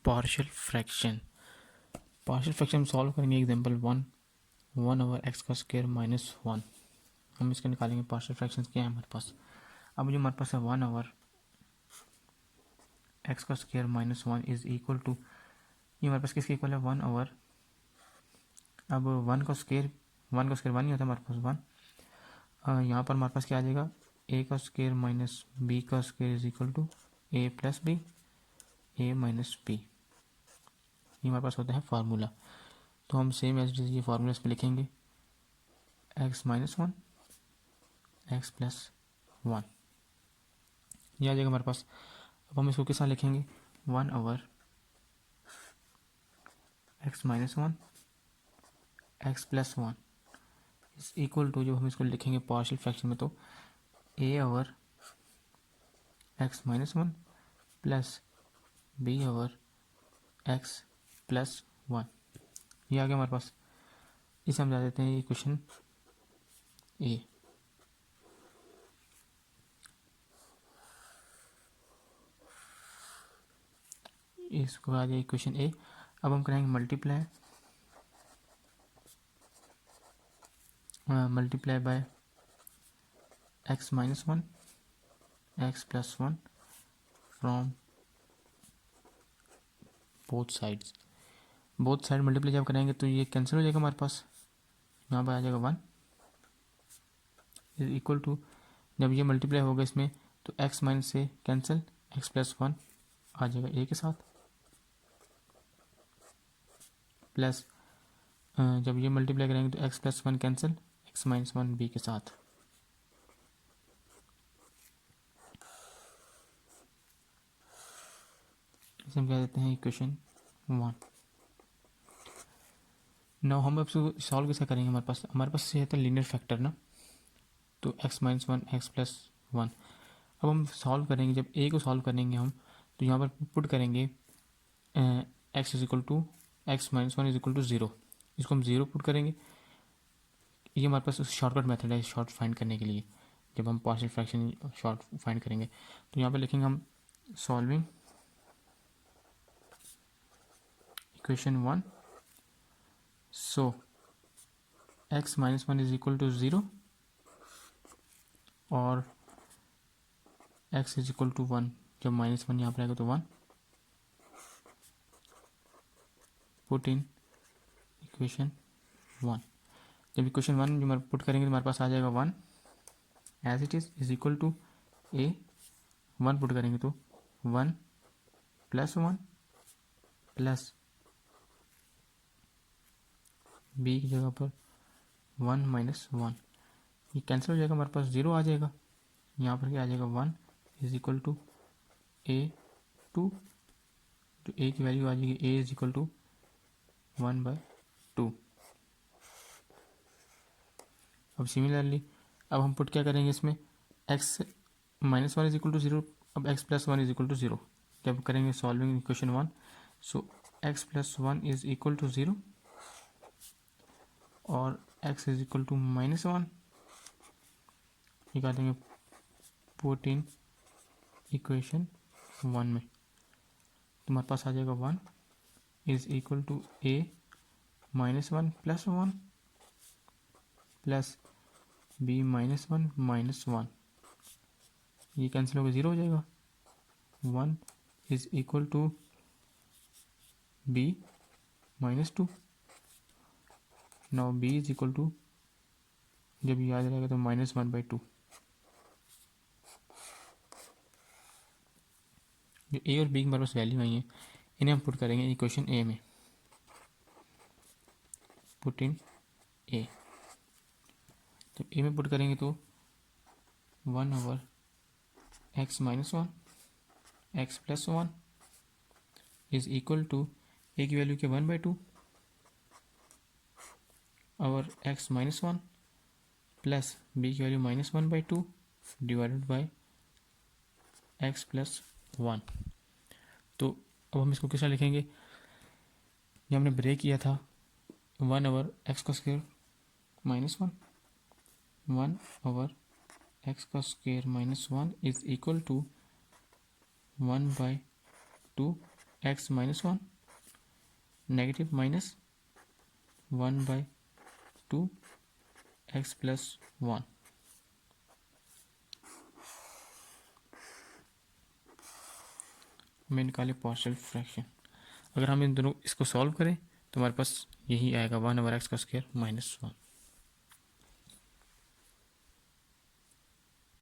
Partial fraction solve करेंगे। Example 1/x का square minus 1। हम इसके निकालेंगे पार्शियल फ्रैक्शन क्या है हमारे पास। अब जो हमारे पास है 1/x का square minus 1 is equal to, ये हमारे पास किसके इक्वल है 1/, अब 1 का स्क्वायर 1 ही होता है हमारे पास 1। यहाँ पर हमारे पास क्या आ जाएगा, a का स्क्वायर माइनस b का square is equal to a plus b, a minus b. ये हमारे पास होता है फार्मूला। तो हम सेम एज ये फार्मूला इस पर लिखेंगे, x माइनस 1 x प्लस 1 ये आ जाएगा हमारे पास। अब हम इसको किस तरह लिखेंगे, 1/x minus 1 x plus 1 is equal to, जब हम इसको लिखेंगे पार्शियल फ्रैक्शन में तो a/x minus 1 plus b/x plus 1। ये आ गया हमारे पास। इसे हम जा देते हैं इक्वेशन ए। इसको आ गया इक्वेशन ए। अब हम करेंगे multiply by x minus 1 x plus 1 from both side multiply जब करेंगे तो ये कैंसिल हो जाएगा हमारे पास। यहाँ पर आ जाएगा 1 इज इक्वल टू, जब ये मल्टीप्लाई होगा इसमें तो x माइनस से कैंसिल, x प्लस 1 आ जाएगा a के साथ, प्लस जब ये मल्टीप्लाई करेंगे तो x plus 1 cancel, x minus 1 b के साथ। इसे हम कह देते हैं इक्वेशन 1। नाउ हम अब इसको सॉल्व कैसे करेंगे, हमारे पास ये था लीनियर फैक्टर ना, तो x माइनस 1 x प्लस 1। अब हम सॉल्व करेंगे, जब a को सॉल्व करेंगे हम तो यहाँ पर पुट करेंगे x is equal to x minus 1 is equal to 0। इसको हम 0 पुट करेंगे। ये हमारे पास शॉर्टकट मेथड है शॉर्ट फाइंड करने के लिए। जब हम पार्शियल फ्रैक्शन शॉर्ट फाइंड करेंगे तो यहाँ पर लिखेंगे हम solving equation 1। So x minus 1 is equal to 0 और x इज इक्वल टू 1। जब माइनस 1 यहाँ पर आएगा तो 1 पुट इन इक्वेशन 1। जब इक्वेशन 1 जो पुट करेंगे तो हमारे पास आ जाएगा 1 as it is equal to a। 1 put करेंगे तो 1 प्लस 1 प्लस b की जगह पर 1 माइनस 1। ये कैंसिल हो जाएगा, हमारे पास 0 आ जाएगा। यहाँ पर क्या आ जाएगा 1 इज इक्वल टू a 2, तो a की वैल्यू आ जाएगी a इज इक्वल टू 1/2। अब सिमिलरली अब हम पुट क्या करेंगे इसमें, x minus 1 is equal to 0, अब x plus 1 is equal to 0। जब करेंगे solving equation 1, so x plus 1 is equal to 0 और x is equal to minus 1 निकाल देंगे पुट इन इक्वेशन 1 में। तो हमारे पास आ जाएगा 1 is equal to a minus 1 plus 1 plus b minus 1 minus 1। ये कैंसिल होकर 0 हो जाएगा। 1 is equal to b minus 2। Now b is equal to, जब ये आ जाएगा तो -1/2। जो a और b की हमारे पास वैल्यू आई है इन्हें हम पुट करेंगे इक्वेशन a में। पुट इन a, तो a में पुट करेंगे तो 1/x minus 1 x plus 1 is equal to a की वैल्यू क्या 1/2 और x माइनस 1 प्लस b की value -1/2 divided by x plus 1। तो अब हम इसको किस तरह लिखेंगे, ये हमने ब्रेक किया था 1/x का स्क्वायर माइनस 1, 1/x का square minus 1 is equal to 1/2 x minus one negative minus 1/2 x plus one. मैं निकाले पार्शियल फ्रैक्शन। अगर हम इन दोनों इसको सॉल्व करें तो हमारे पास यही आएगा 1/x² - 1।